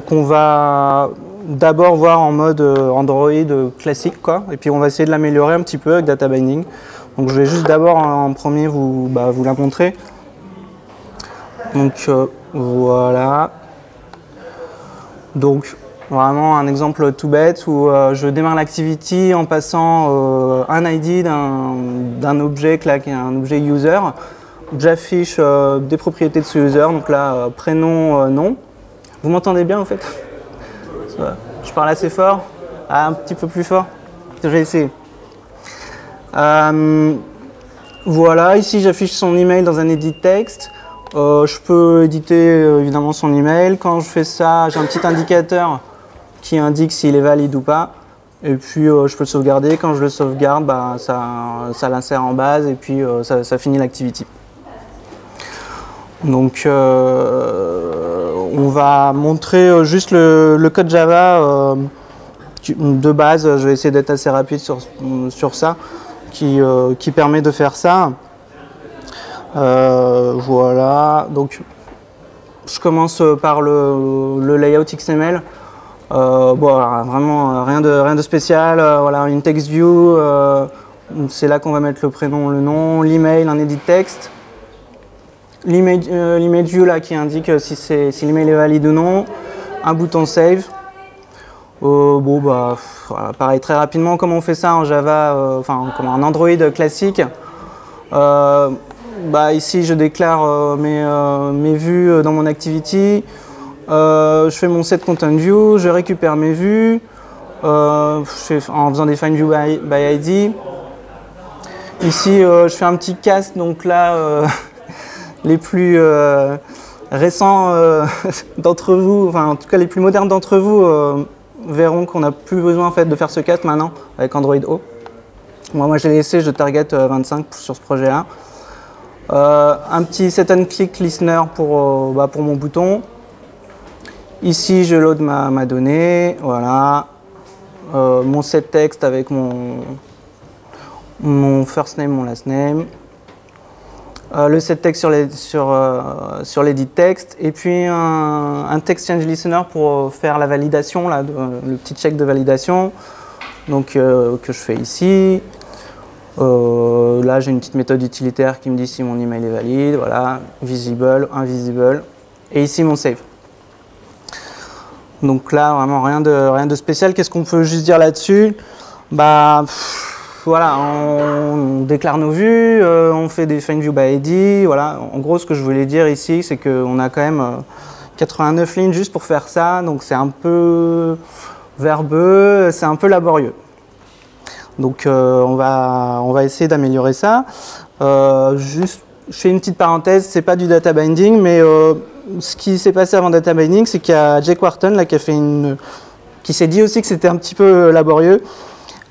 qu'on va d'abord voir en mode Android classique, quoi, et puis on va essayer de l'améliorer un petit peu avec Data Binding. Donc je vais juste d'abord en premier vous la montrer. Donc voilà. Donc vraiment un exemple tout bête où je démarre l'activity en passant un ID d'un objet, un objet user. J'affiche des propriétés de ce user, donc là prénom, nom. Vous m'entendez bien en fait? Je parle assez fort? Ah, un petit peu plus fort? Je vais essayer. Voilà, ici j'affiche son email dans un edit texte. Je peux éditer évidemment son email. Quand je fais ça, j'ai un petit indicateur qui indique s'il est valide ou pas. Et puis je peux le sauvegarder. Quand je le sauvegarde, bah, ça l'insère en base et puis ça finit l'activity. Donc on va montrer juste le code Java de base. Je vais essayer d'être assez rapide sur ça, qui permet de faire ça. Voilà, donc je commence par le layout XML. Bon, vraiment rien de spécial. Voilà, une text view, c'est là qu'on va mettre le prénom, le nom, l'email, un edit text. L'image view là qui indique si l'email est valide ou non. Un bouton save. Bon bah voilà, pareil très rapidement comment on fait ça en Java, enfin comme en Android classique. Bah, ici je déclare mes vues dans mon activity. Je fais mon set content view, je récupère mes vues en faisant des find view by ID. Ici je fais un petit cast, donc là les plus récents d'entre vous, enfin en tout cas les plus modernes d'entre vous verront qu'on n'a plus besoin en fait de faire ce cast maintenant avec Android O. Moi je l'ai laissé, je target 25 sur ce projet-là. Un petit set and click listener pour mon bouton. Ici je load ma donnée, voilà. Mon set text avec mon first name, mon last name. Le set text sur l'edit text et puis un text change listener pour faire la validation, là, le petit check de validation donc, que je fais ici. Là j'ai une petite méthode utilitaire qui me dit si mon email est valide, voilà, visible, invisible, et ici mon save. Donc là vraiment rien de spécial. Qu'est-ce qu'on peut juste dire là-dessus? Bah voilà, on déclare nos vues, on fait des find view by ID, voilà. En gros, ce que je voulais dire ici, c'est qu'on a quand même 89 lignes juste pour faire ça, donc c'est un peu verbeux, c'est un peu laborieux. Donc on va essayer d'améliorer ça. Juste, je fais une petite parenthèse, c'est pas du data binding, mais ce qui s'est passé avant data binding, c'est qu'il y a Jake Wharton là, qui s'est dit aussi que c'était un petit peu laborieux.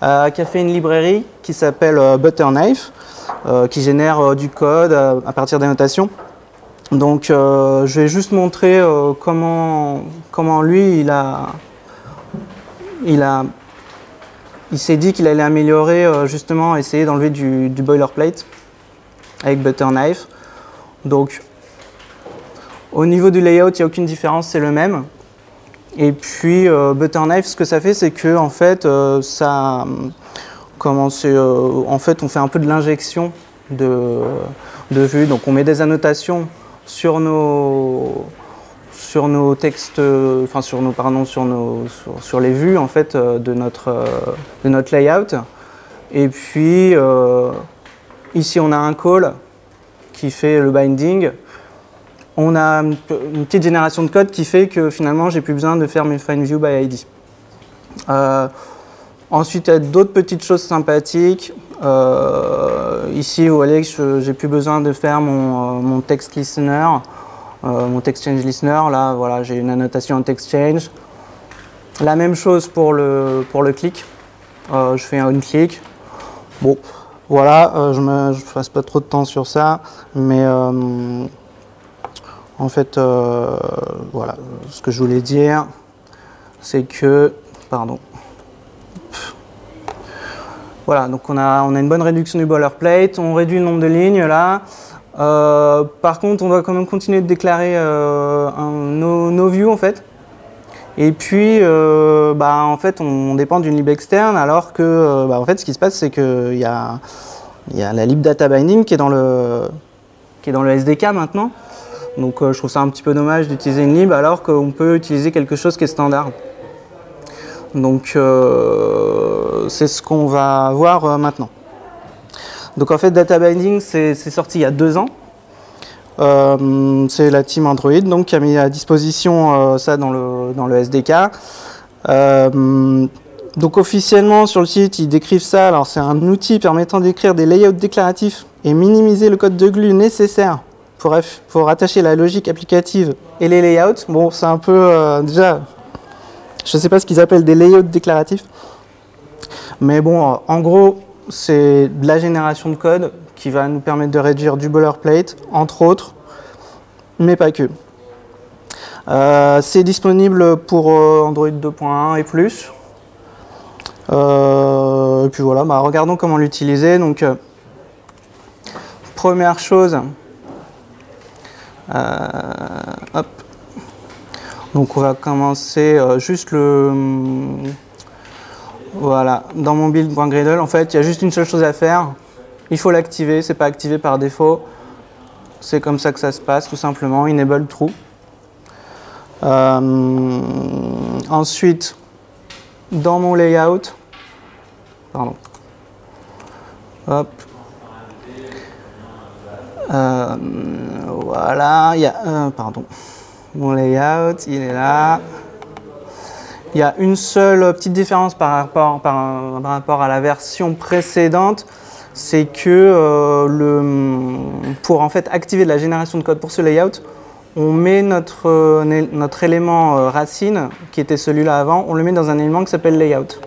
Qui a fait une librairie qui s'appelle Butterknife, qui génère du code à partir des notations. Donc je vais juste montrer comment lui il s'est dit qu'il allait améliorer, justement essayer d'enlever du boilerplate avec Butterknife. Donc au niveau du layout, il n'y a aucune différence, c'est le même. Et puis Butterknife, ce que ça fait, c'est que en fait, en fait, on fait un peu de l'injection de vues. Donc on met des annotations sur nos textes, enfin sur les vues en fait de notre layout. Et puis ici on a un call qui fait le binding. On a une petite génération de code qui fait que finalement j'ai plus besoin de faire mes find view by ID. Ensuite il y a d'autres petites choses sympathiques. Ici vous voyez que j'ai plus besoin de faire mon text listener, mon text change listener. Là voilà, j'ai une annotation en text change. La même chose pour le click. Je fais un click. Bon voilà, je passe pas trop de temps sur ça, mais en fait, voilà, ce que je voulais dire, c'est que, pardon, voilà, donc on a une bonne réduction du boilerplate, on réduit le nombre de lignes là, Par contre, on doit quand même continuer de déclarer nos views en fait. Et puis, en fait, on dépend d'une lib externe, alors que, en fait, ce qui se passe, c'est qu'il y a la lib data binding qui est dans le SDK maintenant. Donc, je trouve ça un petit peu dommage d'utiliser une lib alors qu'on peut utiliser quelque chose qui est standard. Donc, c'est ce qu'on va voir maintenant. Donc, en fait, data binding, c'est sorti il y a 2 ans. C'est la team Android donc, qui a mis à disposition ça dans le SDK. Donc officiellement sur le site ils décrivent ça, alors c'est un outil permettant d'écrire des layouts déclaratifs et minimiser le code de glue nécessaire pour attacher la logique applicative et les layouts. Bon, c'est un peu déjà, je ne sais pas ce qu'ils appellent des layouts déclaratifs, mais bon, en gros c'est de la génération de code qui va nous permettre de réduire du boilerplate, entre autres, mais pas que. C'est disponible pour Android 2.1 et plus. Et puis voilà, regardons comment l'utiliser. Donc, première chose, hop. Donc on va commencer juste voilà, dans mon build.gradle, en fait, il y a juste une seule chose à faire. Il faut l'activer, c'est pas activé par défaut. C'est comme ça que ça se passe, tout simplement. Enable true. Ensuite, dans mon layout, pardon. Hop. Voilà, il y a pardon. Mon layout, il est là. Il y a une seule petite différence par rapport à la version précédente, c'est que pour en fait activer de la génération de code pour ce layout, on met notre élément racine, qui était celui-là avant, on le met dans un élément qui s'appelle layout.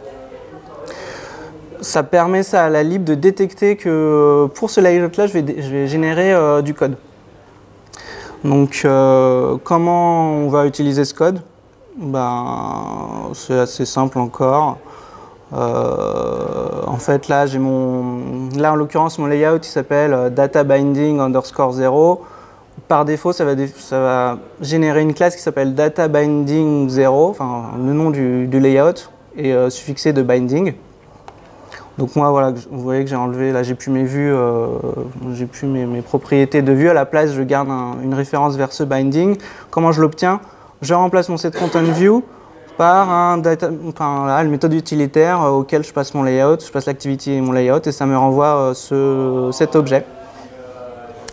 Ça permet ça à la lib de détecter que pour ce layout-là, je vais générer du code. Donc, comment on va utiliser ce code? C'est assez simple encore. En fait, là, en l'occurrence, mon layout il s'appelle data binding underscore 0. Par défaut, ça va générer une classe qui s'appelle data binding 0, enfin le nom du layout et suffixé de binding. Donc moi, voilà, vous voyez que j'ai enlevé, là j'ai plus mes vues, j'ai plus mes propriétés de vue. À la place, je garde une référence vers ce binding. Comment je l'obtiens? Je remplace mon setContentView par la méthode utilitaire auquel je passe mon layout, je passe l'activity et mon layout et ça me renvoie cet objet.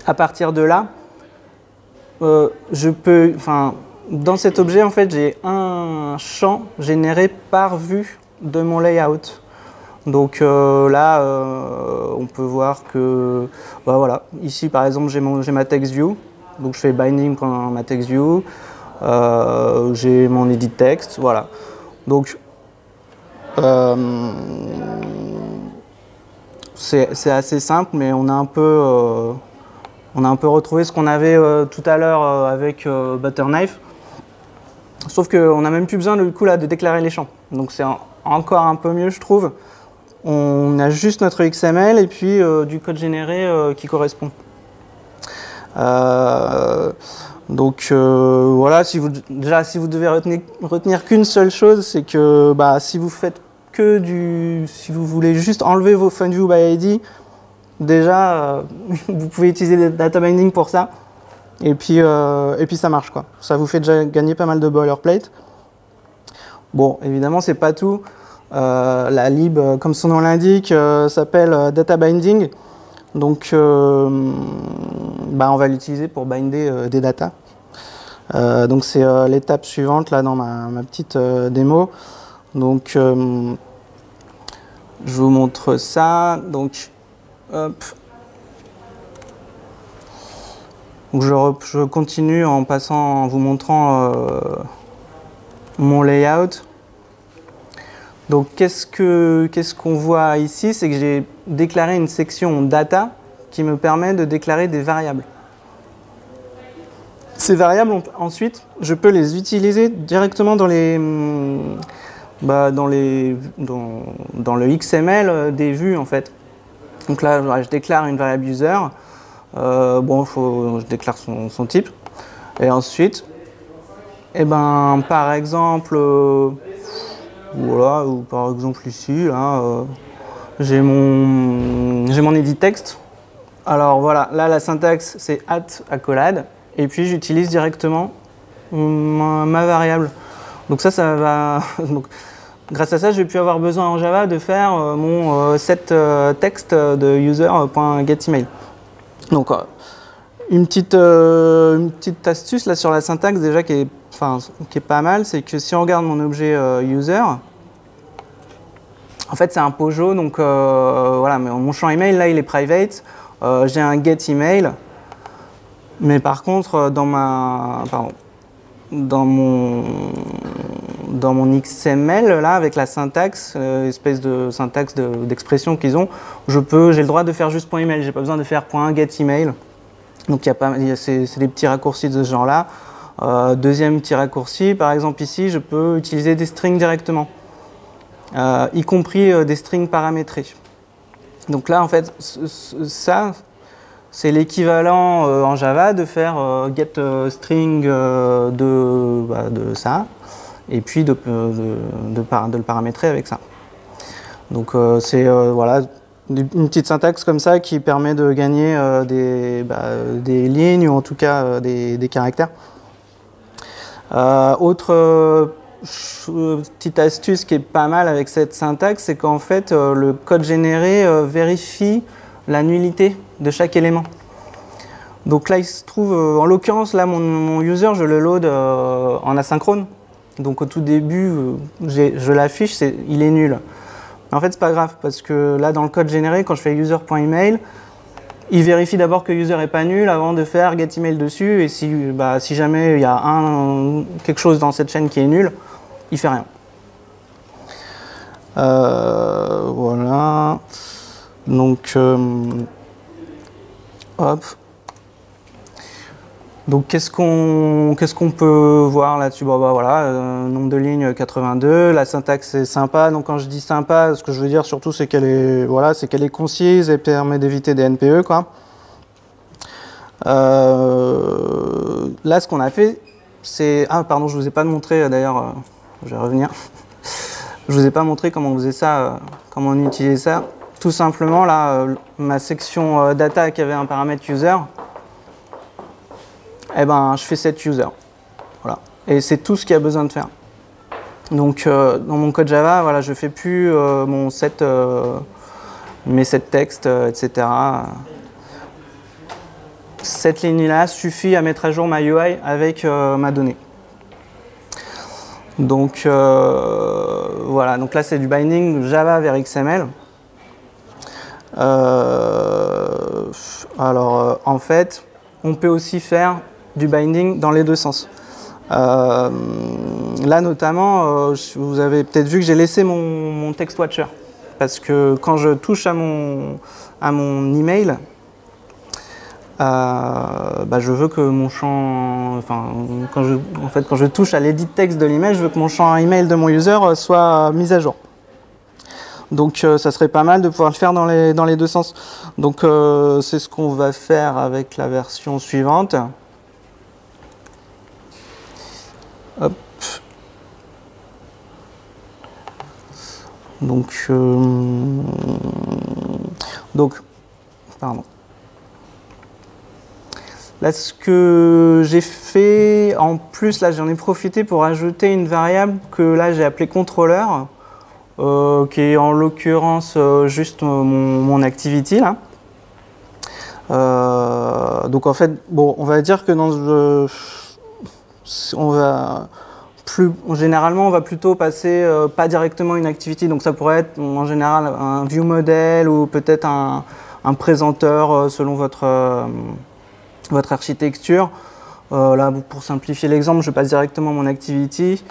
À partir de là, dans cet objet, en fait, j'ai un champ généré par vue de mon layout. Donc là, on peut voir que, voilà, ici par exemple, j'ai ma TextView, donc je fais binding.ma TextView. J'ai mon edit text, voilà. Donc, c'est assez simple, mais on a un peu retrouvé ce qu'on avait tout à l'heure avec Butterknife. Sauf qu'on n'a même plus besoin du coup là de déclarer les champs. Donc c'est encore un peu mieux, je trouve. On a juste notre XML et puis du code généré qui correspond. Donc voilà, si vous devez retenir qu'une seule chose, c'est que si vous faites si vous voulez juste enlever vos FunView by ID, déjà vous pouvez utiliser des data binding pour ça, et puis ça marche quoi. Ça vous fait déjà gagner pas mal de boilerplate. Bon, évidemment c'est pas tout. La lib, comme son nom l'indique, s'appelle data binding. Donc, on va l'utiliser pour binder des datas. Donc, c'est l'étape suivante là dans ma petite démo. Donc, je vous montre ça. Donc, hop. Donc, je continue en vous montrant mon layout. Donc, qu'est-ce qu'on voit ici? C'est que j'ai déclaré une section data qui me permet de déclarer des variables. Ces variables, ensuite, je peux les utiliser directement dans le XML des vues, en fait. Donc là, je déclare une variable user. Bon, je déclare son type. Et ensuite, eh ben, par exemple, voilà, ou par exemple ici, là, j'ai mon edit texte. Alors voilà, là la syntaxe c'est @accolade et puis j'utilise directement ma variable. Donc ça va. Donc, grâce à ça, je vais plus avoir besoin en Java de faire mon set texte de user.getEmail. Donc une petite astuce là sur la syntaxe déjà qui est pas mal, c'est que si on regarde mon objet user, en fait c'est un POJO, donc voilà, mais mon champ email là il est private, j'ai un getEmail, mais par contre dans mon XML là avec la syntaxe, espèce de syntaxe d'expression qu'ils ont, j'ai le droit de faire juste .email, j'ai pas besoin de faire .getEmail. Donc c'est des petits raccourcis de ce genre-là. Deuxième petit raccourci, par exemple ici, je peux utiliser des strings directement, y compris des strings paramétrés. Donc là, en fait, ça, c'est l'équivalent en Java de faire get string de ça, et puis de le paramétrer avec ça. Donc c'est voilà, une petite syntaxe comme ça qui permet de gagner des lignes ou en tout cas des caractères. Autre petite astuce qui est pas mal avec cette syntaxe, c'est qu'en fait le code généré vérifie la nullité de chaque élément. Donc là il se trouve, en l'occurrence là mon user je le load en asynchrone. Donc au tout début je l'affiche, il est nul. En fait, c'est pas grave parce que là, dans le code généré, quand je fais user.email, il vérifie d'abord que user est pas nul avant de faire getEmail dessus. Et si jamais il y a quelque chose dans cette chaîne qui est nul, il fait rien. Voilà. Donc, hop. Donc qu'est-ce qu'on peut voir là-dessus? Voilà, nombre de lignes 82, la syntaxe est sympa. Donc quand je dis sympa, ce que je veux dire surtout c'est qu'elle est concise et permet d'éviter des NPE quoi. Là ce qu'on a fait c'est pardon, je vous ai pas montré d'ailleurs, je vais revenir. Je vous ai pas montré comment on faisait ça, comment on utilisait ça. Tout simplement là ma section data qui avait un paramètre user. Eh ben, je fais set user. Voilà. Et c'est tout ce qu'il y a besoin de faire. Donc, dans mon code Java, voilà, je ne fais plus mes set textes, etc. Cette ligne-là suffit à mettre à jour ma UI avec ma donnée. Donc, voilà. Donc là, c'est du binding Java vers XML. En fait, on peut aussi faire du binding dans les deux sens. Là notamment, vous avez peut-être vu que j'ai laissé mon text watcher parce que quand je touche à mon email, je veux que mon champ, quand je touche à l'edit texte de l'email, je veux que mon champ email de mon user soit mis à jour. Donc ça serait pas mal de pouvoir le faire dans les deux sens. Donc c'est ce qu'on va faire avec la version suivante. Hop. Donc, pardon. Là, ce que j'ai fait, en plus, là, j'en ai profité pour ajouter une variable que là, j'ai appelée contrôleur, qui est en l'occurrence juste mon activity, là. Donc, en fait, bon, on va dire que généralement, on va plutôt passer pas directement une activity, donc ça pourrait être en général un view model ou peut-être un présenteur selon votre architecture. Là, pour simplifier l'exemple, je passe directement mon activity.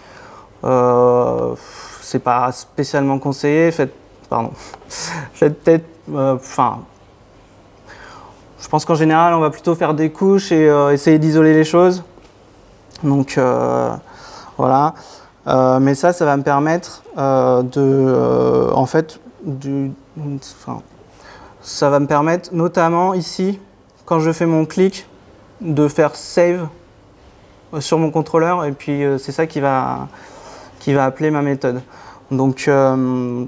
C'est pas spécialement conseillé. Faites peut-être. Je pense qu'en général, on va plutôt faire des couches et essayer d'isoler les choses. Donc voilà, mais ça va me permettre ça va me permettre notamment ici quand je fais mon clic, de faire save sur mon contrôleur, et puis c'est ça qui va appeler ma méthode. Donc ce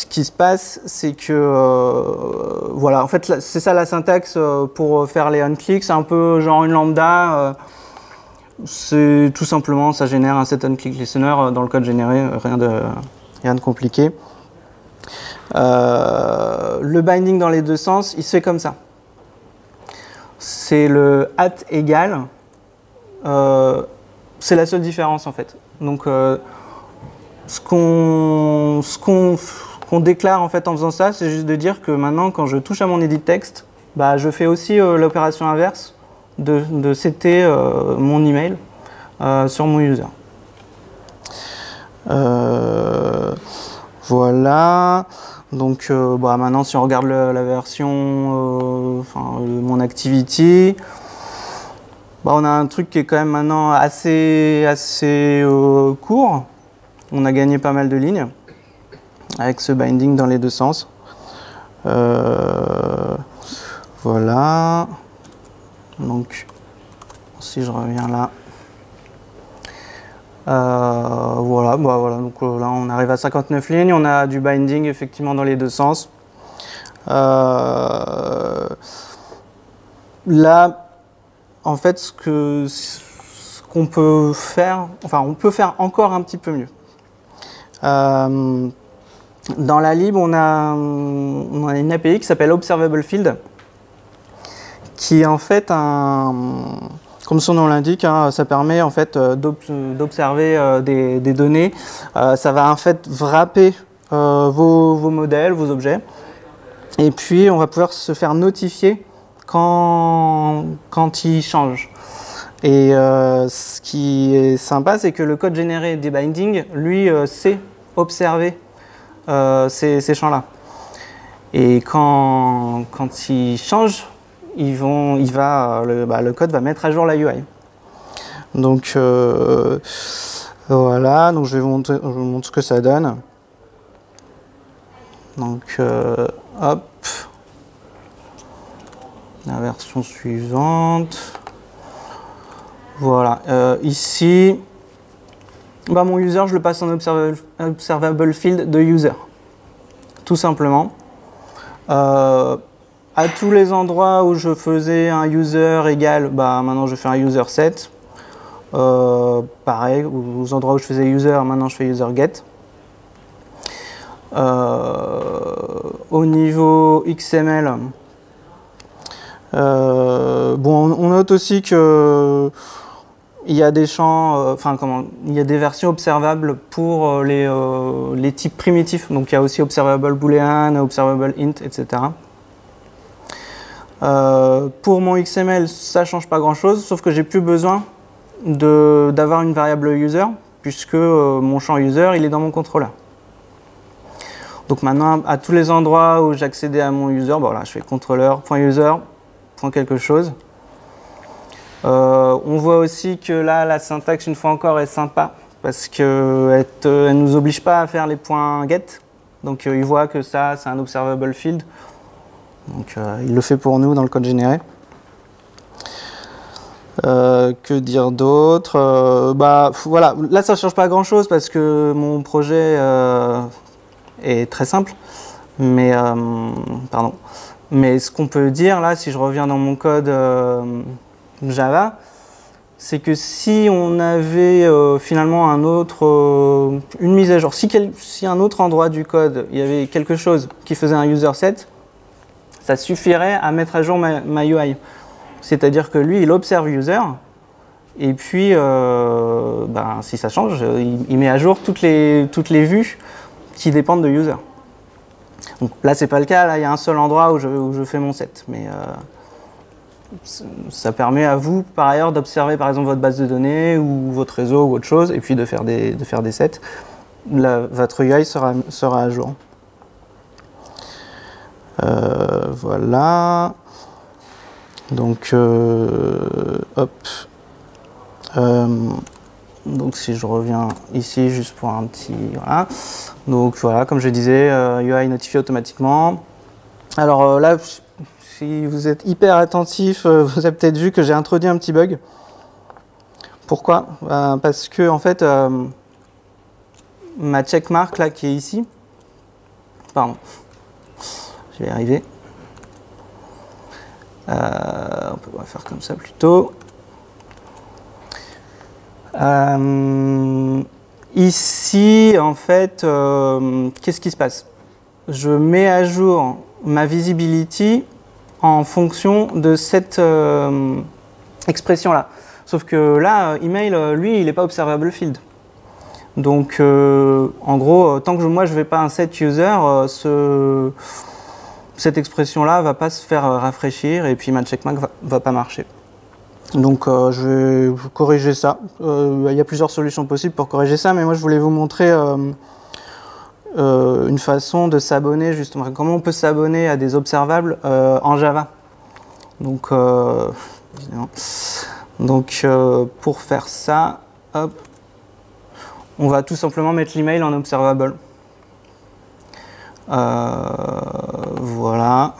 qui se passe, c'est que voilà, en fait c'est ça la syntaxe pour faire les onClick, c'est un peu genre une lambda. C'est tout simplement, ça génère un set onClick listener dans le code généré, rien de compliqué. Le binding dans les deux sens, il se fait comme ça. C'est le @égal, c'est la seule différence en fait. Donc ce qu'on déclare en fait en faisant ça, c'est juste de dire que maintenant quand je touche à mon edit text, bah, je fais aussi l'opération inverse de setter mon email sur mon user. Voilà. Donc bah, maintenant si on regarde la version, mon activity, bah, on a un truc qui est quand même maintenant assez court. On a gagné pas mal de lignes avec ce binding dans les deux sens. Voilà. Donc si je reviens là. Voilà, bah voilà, donc là on arrive à 59 lignes, on a du binding effectivement dans les deux sens. Là, en fait, ce qu'on peut faire, enfin on peut faire encore un petit peu mieux. Dans la lib, on a une API qui s'appelle Observable Field, qui est en fait comme son nom l'indique, hein, ça permet en fait d'observer des données. Ça va en fait wrapper vos modèles, vos objets. Et puis on va pouvoir se faire notifier quand ils changent. Et ce qui est sympa, c'est que le code généré des bindings, lui, sait observer ces champs-là. Et quand ils changent, le code va mettre à jour la UI. Donc voilà, donc je vous montre ce que ça donne. Donc hop, la version suivante. Voilà, ici, bah, mon user, je le passe en observable field de user, tout simplement. À tous les endroits où je faisais un user égal, bah, maintenant je fais un user set. Pareil, aux endroits où je faisais user, maintenant je fais user get. Au niveau XML, bon, on note aussi que il y a des champs, il y a des versions observables pour les types primitifs. Donc il y a aussi observable boolean, observable int, etc. Pour mon XML, ça ne change pas grand-chose, sauf que j'ai plus besoin d'avoir une variable user, puisque mon champ user, il est dans mon contrôleur. Donc maintenant, à tous les endroits où j'accédais à mon user, bon, là, je fais contrôleur.user, quelque chose. On voit aussi que là, la syntaxe, une fois encore, est sympa, parce qu'elle ne nous oblige pas à faire les points get. Donc il voit que ça, c'est un observable field. Donc il le fait pour nous dans le code généré. Que dire d'autre? Bah voilà, là ça ne change pas grand chose parce que mon projet est très simple. Mais ce qu'on peut dire là, si je reviens dans mon code Java, c'est que si on avait finalement une mise à jour, si un autre endroit du code, il y avait quelque chose qui faisait un user set, ça suffirait à mettre à jour ma UI. C'est-à-dire que lui, il observe user, et puis si ça change, il met à jour toutes les vues qui dépendent de user. Donc là, c'est pas le cas, là, il y a un seul endroit où je fais mon set. Mais ça permet à vous, par ailleurs, d'observer par exemple votre base de données ou votre réseau ou autre chose, et puis de faire des sets. Votre UI sera à jour. Voilà. Donc, hop. Donc si je reviens ici juste pour un petit... Voilà. Donc voilà, comme je disais, UI notifié automatiquement. Alors là, si vous êtes hyper attentif, vous avez peut-être vu que j'ai introduit un petit bug. Pourquoi? Parce que en fait, ma checkmark là qui est ici, pardon, je vais y arriver. On peut faire comme ça plutôt. Ici, en fait, qu'est-ce qui se passe? Je mets à jour ma visibility en fonction de cette expression-là. Sauf que là, email, lui, il n'est pas observable field. Donc, en gros, tant que moi, je ne vais pas un set user, cette expression-là ne va pas se faire rafraîchir et puis ma checkmark va pas marcher. Donc, je vais corriger ça. Il y a plusieurs solutions possibles pour corriger ça, mais moi, je voulais vous montrer une façon de s'abonner, justement. Comment on peut s'abonner à des observables en Java. Donc, pour faire ça, hop, on va tout simplement mettre l'email en observable. Voilà.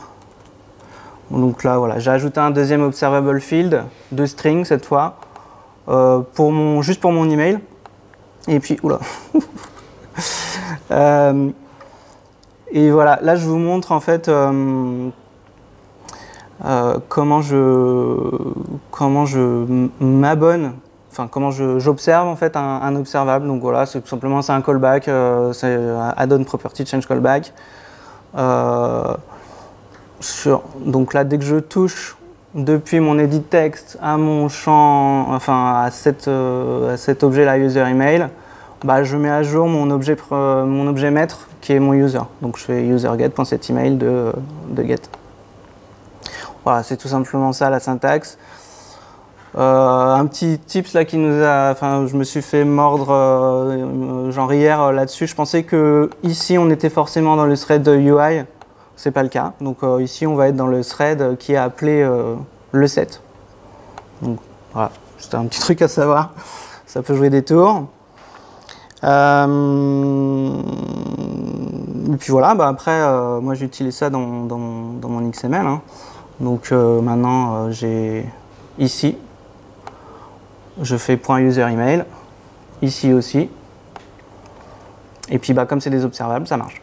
Donc là, voilà, j'ai ajouté un deuxième observable field de string cette fois, juste pour mon email. Et puis, oula. Et voilà, là je vous montre en fait comment je m'abonne, enfin comment j'observe en fait un observable. Donc voilà, c'est tout simplement un callback, c'est add-on property change callback. Donc là, dès que je touche depuis mon edit text à mon champ, enfin à cet objet là user email, bah, je mets à jour mon objet maître qui est mon user. Donc je fais user_get.setEmail de get. Voilà, c'est tout simplement ça la syntaxe. Un petit tips là qui nous a, enfin je me suis fait mordre genre hier là-dessus. Je pensais que ici on était forcément dans le thread UI, c'est pas le cas. Donc ici on va être dans le thread qui est appelé le set. Donc voilà, c'était un petit truc à savoir. Ça peut jouer des tours. Et puis voilà, bah après, moi j'utilise ça dans mon XML. Hein. Donc maintenant, j'ai ici, je fais .userEmail, ici aussi. Et puis bah, comme c'est des observables, ça marche.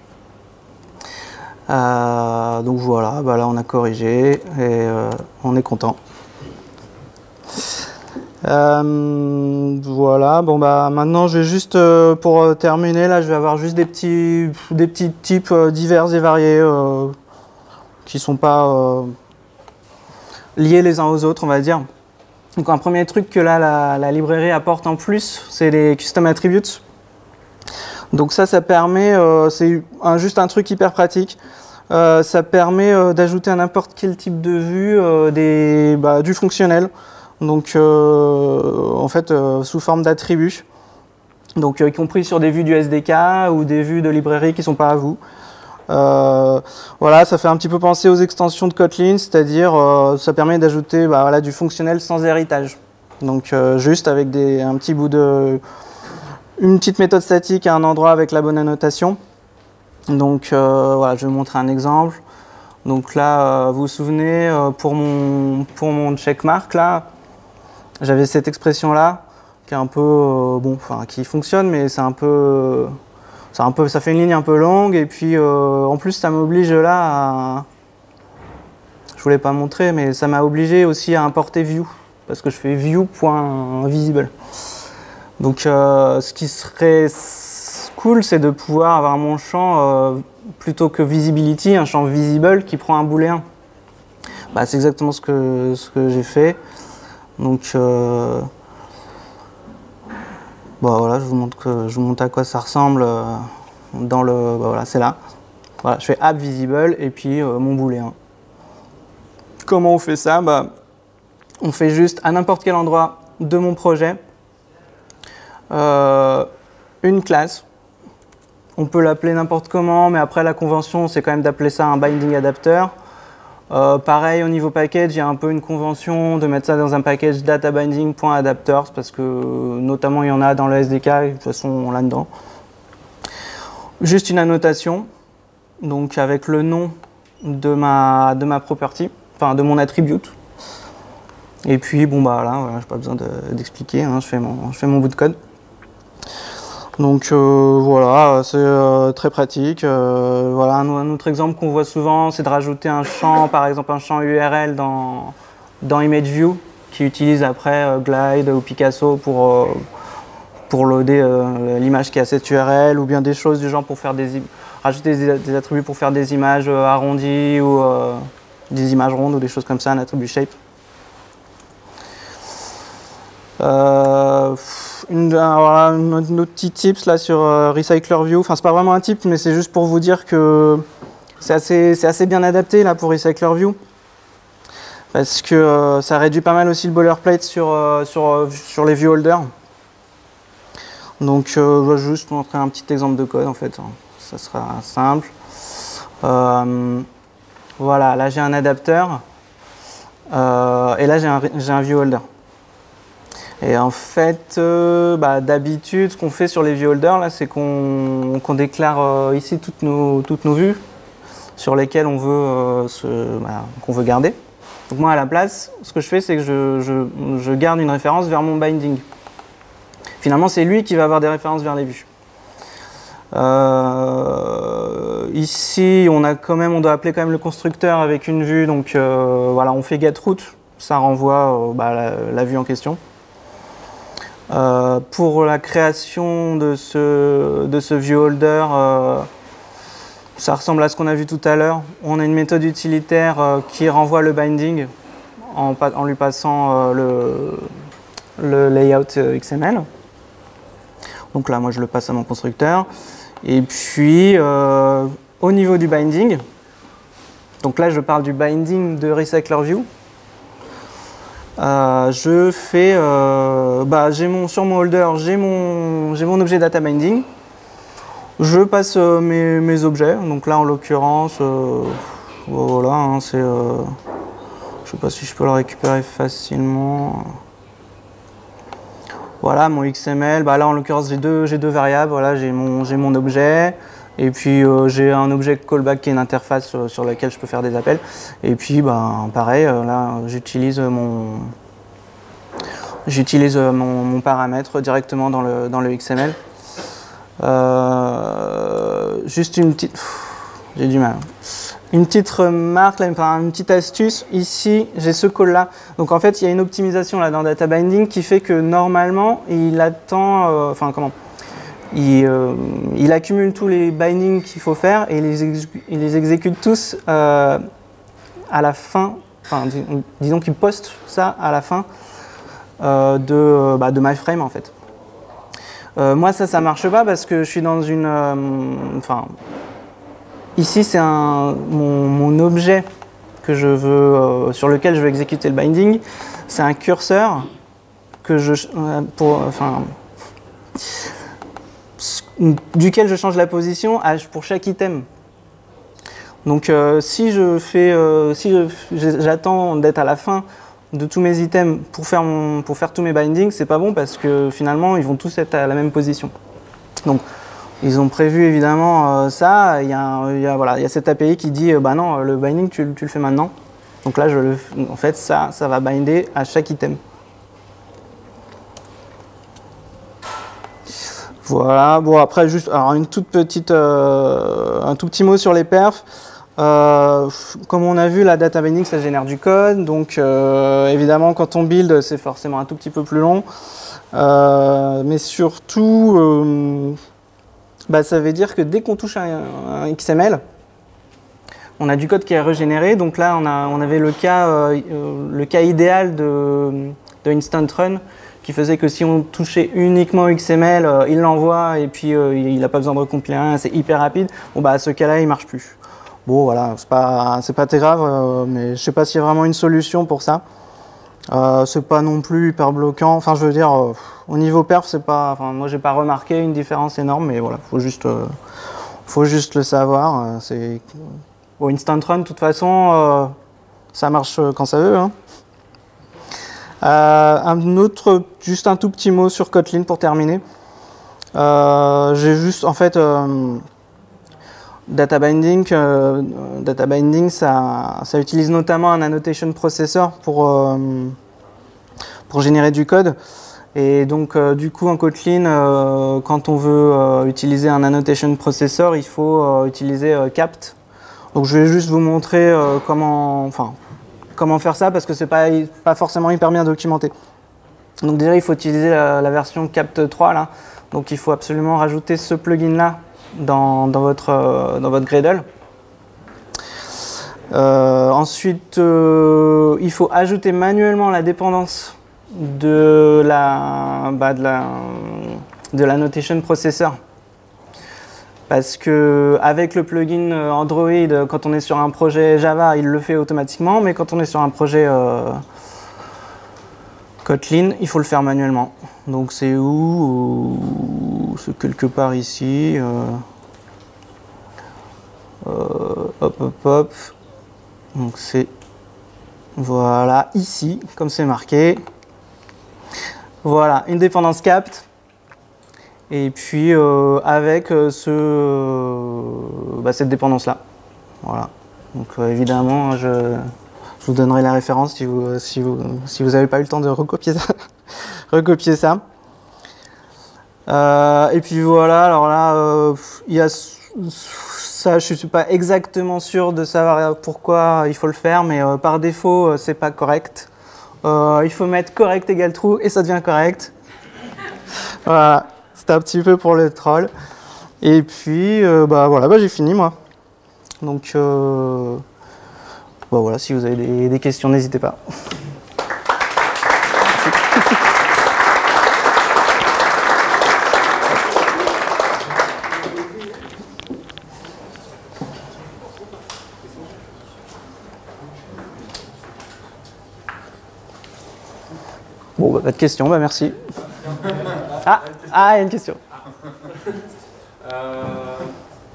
Donc voilà, bah là on a corrigé et on est content. Voilà, bon bah maintenant je vais juste pour terminer là, je vais avoir juste des petits types divers et variés qui sont pas liés les uns aux autres, on va dire. Donc un premier truc que là la librairie apporte en plus, c'est les custom attributes. Donc ça permet, c'est juste un truc hyper pratique. Ça permet d'ajouter à n'importe quel type de vue du fonctionnel. Donc en fait sous forme d'attributs, donc y compris sur des vues du SDK ou des vues de librairie qui ne sont pas à vous. Voilà, ça fait un petit peu penser aux extensions de Kotlin, c'est-à-dire ça permet d'ajouter voilà, du fonctionnel sans héritage. Donc juste avec un petit bout une petite méthode statique à un endroit avec la bonne annotation. Donc voilà, je vais vous montrer un exemple. Donc là, vous vous souvenez, pour mon checkmark là, j'avais cette expression-là, qui est un peu, qui fonctionne, mais ça fait une ligne un peu longue, et puis en plus ça m'oblige là à, je voulais pas montrer, mais ça m'a obligé aussi à importer view, parce que je fais view.visible. Donc ce qui serait cool, c'est de pouvoir avoir mon champ, plutôt que visibility, un champ visible qui prend un booléen. Bah, c'est exactement ce que j'ai fait. Donc voilà, je vous montre à quoi ça ressemble voilà, c'est là. Voilà, je fais app visible et puis mon booléen. Comment on fait ça? Bah, on fait juste à n'importe quel endroit de mon projet une classe. On peut l'appeler n'importe comment, mais après la convention, c'est quand même d'appeler ça un binding adapter. Pareil, au niveau package, il y a un peu une convention de mettre ça dans un package databinding.adapters parce que notamment il y en a dans le SDK, et de toute façon là-dedans. Juste une annotation, donc avec le nom de ma property. enfin, de mon attribute. Et puis bon bah là, voilà, j'ai pas besoin d'expliquer, hein, je fais mon bout de code. Donc voilà, c'est très pratique. Voilà, un autre exemple qu'on voit souvent, c'est de rajouter un champ, par exemple un champ URL dans ImageView, qui utilise après Glide ou Picasso pour loader l'image qui a cette URL, ou bien des choses du genre pour faire rajouter des attributs pour faire des images arrondies ou des images rondes ou des choses comme ça, un attribut shape. Un autre petit tips là sur RecyclerView, enfin c'est pas vraiment un tip, mais c'est juste pour vous dire que c'est assez bien adapté là pour RecyclerView, parce que ça réduit pas mal aussi le boilerplate sur les viewholders. Donc je vais juste vous montrer un petit exemple de code en fait, ça sera simple. Voilà, là j'ai un adapteur et là j'ai un viewholder. Et en fait, d'habitude, ce qu'on fait sur les viewholders, là, c'est qu'on déclare ici toutes nos vues sur lesquelles on veut, qu'on veut garder. Donc moi, à la place, ce que je fais, c'est que je garde une référence vers mon binding. Finalement, c'est lui qui va avoir des références vers les vues. Ici, on doit appeler quand même le constructeur avec une vue. Donc voilà, on fait getRoot, ça renvoie la vue en question. Pour la création de ce viewholder, ça ressemble à ce qu'on a vu tout à l'heure. On a une méthode utilitaire qui renvoie le binding en lui passant le layout XML. Donc là, moi, je le passe à mon constructeur. Et puis, au niveau du binding, donc là, je parle du binding de RecyclerView. Je fais, sur mon holder, j'ai mon objet data binding. Je passe mes objets. Donc là, en l'occurrence, voilà, hein, je sais pas si je peux le récupérer facilement. Voilà, mon XML. Là, en l'occurrence, j'ai deux variables. Voilà, j'ai mon objet. Et puis j'ai un objet callback qui est une interface sur laquelle je peux faire des appels. Et puis pareil, là j'utilise mon paramètre directement dans le XML. Juste une petite... j'ai du mal. Une petite remarque, là, une petite astuce. Ici, j'ai ce call là. Donc en fait, il y a une optimisation là dans Data Binding qui fait que normalement, il attend... Il accumule tous les bindings qu'il faut faire et il les exécute tous à la fin, disons qu'il poste ça à la fin de MyFrame en fait. Moi ça marche pas parce que je suis dans une... ici c'est mon objet que je veux, sur lequel je veux exécuter le binding, c'est un curseur que duquel je change la position pour chaque item. Donc si j'attends d'être à la fin de tous mes items pour faire tous mes bindings, c'est pas bon parce que finalement ils vont tous être à la même position. Donc ils ont prévu évidemment ça. Il y a cette API qui dit non, le binding tu le fais maintenant. Donc là en fait ça va binder à chaque item. Voilà, bon après juste une toute petite, un tout petit mot sur les perfs. Comme on a vu, la data binding ça génère du code, donc évidemment quand on build c'est forcément un tout petit peu plus long, mais surtout ça veut dire que dès qu'on touche un XML, on a du code qui est régénéré. Donc là on avait le cas idéal de Instant Run, qui faisait que si on touchait uniquement XML, il l'envoie et puis il n'a pas besoin de recompiler rien, c'est hyper rapide. Bon à ce cas-là, il marche plus. Bon voilà, c'est pas très grave, mais je sais pas s'il y a vraiment une solution pour ça. C'est pas non plus hyper bloquant. Enfin, je veux dire, au niveau perf, c'est pas. Enfin, moi, j'ai pas remarqué une différence énorme, mais voilà, faut juste le savoir. Instant Run, de toute façon, ça marche quand ça veut. Hein. Juste un tout petit mot sur Kotlin pour terminer. J'ai juste, en fait, Data binding, ça utilise notamment un annotation processor pour générer du code. Et donc, du coup, en Kotlin, quand on veut utiliser un annotation processor, il faut utiliser capt. Donc, je vais juste vous montrer comment faire ça, parce que c'est pas forcément hyper bien documenté. Donc déjà, il faut utiliser la version capt 3 là. Donc il faut absolument rajouter ce plugin là dans votre Gradle. Ensuite, il faut ajouter manuellement la dépendance de l'annotation processor. Parce que avec le plugin Android, quand on est sur un projet Java, il le fait automatiquement, mais quand on est sur un projet Kotlin, il faut le faire manuellement. Donc c'est où? C'est quelque part ici. Hop. Donc c'est voilà ici, comme c'est marqué. Voilà, une dépendance capt. Et puis avec cette dépendance là. Voilà. Donc évidemment, je vous donnerai la référence si vous n'avez pas eu le temps de recopier ça. Et puis voilà, alors là, il y a ça, je ne suis pas exactement sûr de savoir pourquoi il faut le faire, mais par défaut, c'est pas correct. Il faut mettre correct égale true et ça devient correct. Voilà, c'était un petit peu pour le troll. Et puis, voilà, j'ai fini moi. Donc, voilà, si vous avez des questions, n'hésitez pas. Bon, pas de questions, merci. Il y a une question.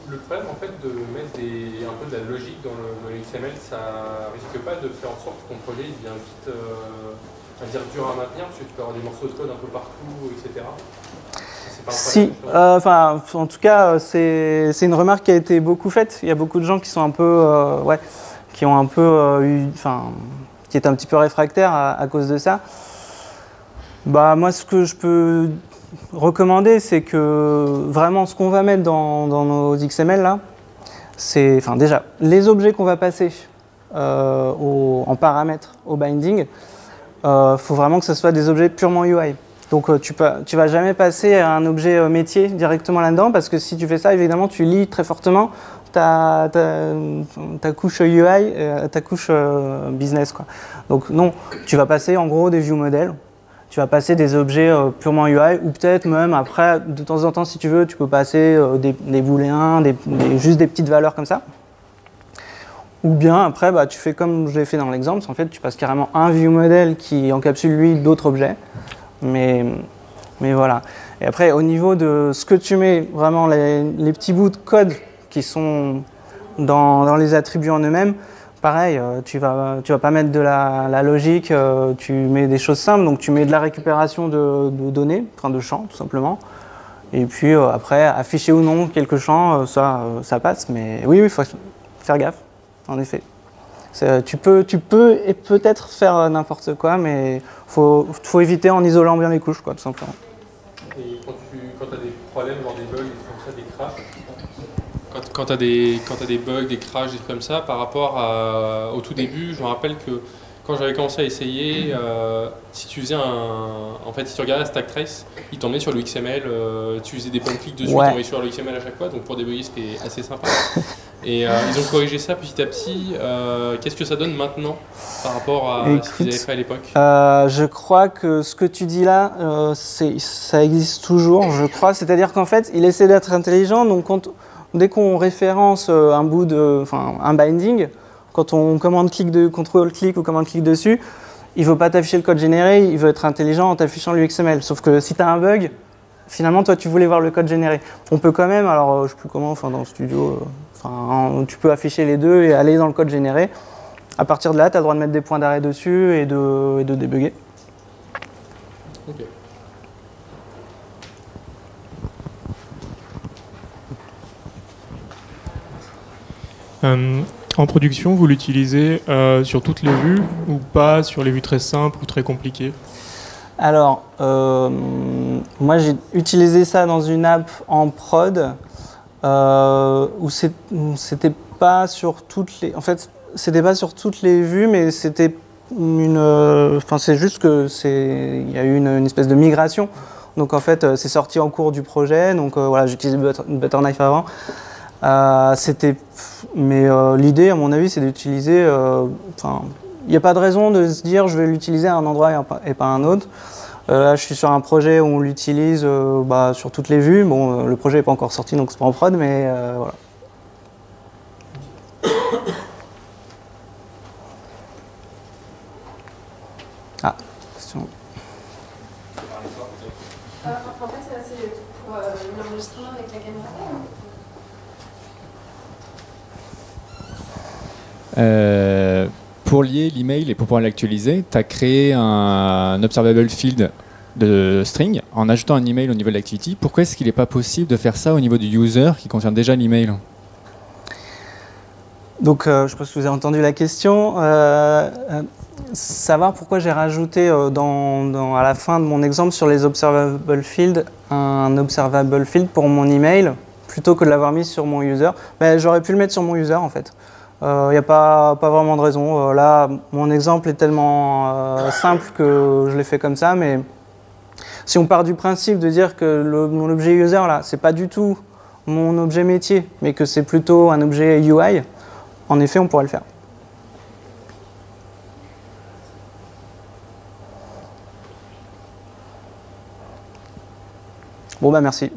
Le problème en fait de mettre un peu de la logique dans le XML, ça risque pas de faire en sorte que ton projet devient vite dur à maintenir, parce que tu peux avoir des morceaux de code un peu partout, etc. Si, en tout cas, c'est une remarque qui a été beaucoup faite. Il y a beaucoup de gens qui sont un peu, qui ont un peu qui étaient un petit peu réfractaires à cause de ça. Moi, ce que je peux recommander, c'est que vraiment ce qu'on va mettre dans nos XML là, c'est déjà les objets qu'on va passer en paramètres au binding. Faut vraiment que ce soit des objets purement UI. Donc tu vas jamais passer à un objet métier directement là-dedans, parce que si tu fais ça, évidemment, tu lis très fortement ta couche UI, ta couche business, quoi. Donc non, tu vas passer en gros des view models. Tu vas passer des objets purement UI, ou peut-être même après, de temps en temps, si tu veux, tu peux passer des booléens, juste des petites valeurs comme ça. Ou bien après, tu fais comme je l'ai fait dans l'exemple, en fait, tu passes carrément un view model qui encapsule lui d'autres objets. Mais voilà. Et après, au niveau de ce que tu mets, vraiment les petits bouts de code qui sont dans les attributs en eux-mêmes, pareil, tu vas pas mettre de la logique, tu mets des choses simples, donc tu mets de la récupération de données, de champs tout simplement. Et puis après, afficher ou non quelques champs, ça passe, mais oui, il faut faire gaffe, en effet. Tu peux et peut-être faire n'importe quoi, mais faut éviter en isolant bien les couches, quoi, tout simplement. Et quand tu as des problèmes, genre des bugs, des trucs comme ça, des crashs, quand tu as des bugs, des crashs, des trucs comme ça, par rapport au tout début, je me rappelle que quand j'avais commencé à essayer, si tu faisais si tu regardais la stack trace, il t'emmenait sur le XML, tu faisais des points de clic dessus, il t'emmenait sur le XML à chaque fois, donc pour débugger c'était assez sympa. Et ils ont corrigé ça petit à petit. Qu'est-ce que ça donne maintenant par rapport à ce qu'ils avaient fait à l'époque? Je crois que ce que tu dis là, ça existe toujours, je crois. C'est-à-dire qu'en fait, il essaie d'être intelligent, donc dès qu'on référence un binding, quand on contrôle-clic ou commande-clic dessus, il ne veut pas t'afficher le code généré, il veut être intelligent en t'affichant le XML. Sauf que si tu as un bug, finalement, toi, tu voulais voir le code généré. On peut quand même, alors je ne sais plus comment, dans Studio, tu peux afficher les deux et aller dans le code généré. À partir de là, tu as le droit de mettre des points d'arrêt dessus et de débugger. Ok. En production, vous l'utilisez sur toutes les vues ou pas sur les vues très simples ou très compliquées? Alors, moi j'ai utilisé ça dans une app en prod où c'était pas sur toutes les. En fait, c'était pas sur toutes les vues, mais c'était une. Enfin, c'est juste que il y a eu une espèce de migration. Donc en fait, c'est sorti en cours du projet. Donc voilà, j'utilisais Butterknife avant. Mais l'idée, à mon avis, c'est d'utiliser. Enfin, il n'y a pas de raison de se dire je vais l'utiliser à un endroit et pas à un autre. Là, je suis sur un projet où on l'utilise sur toutes les vues. Bon, le projet n'est pas encore sorti, donc c'est pas en prod, mais voilà. Ah, question. En fait, c'est pour l'enregistrement avec la caméra. Pour lier l'email et pour pouvoir l'actualiser, tu as créé un observable field de string en ajoutant un email au niveau de l'activity. Pourquoi est-ce qu'il n'est pas possible de faire ça au niveau du user qui contient déjà l'email? Donc, je pense que vous avez entendu la question. Savoir pourquoi j'ai rajouté à la fin de mon exemple sur les observable fields un observable field pour mon email plutôt que de l'avoir mis sur mon user. Ben, j'aurais pu le mettre sur mon user en fait. Il n'y a pas vraiment de raison. Là, mon exemple est tellement simple que je l'ai fait comme ça, mais si on part du principe de dire que mon objet user, là, c'est pas du tout mon objet métier, mais que c'est plutôt un objet UI, en effet, on pourrait le faire. Bon, bah merci.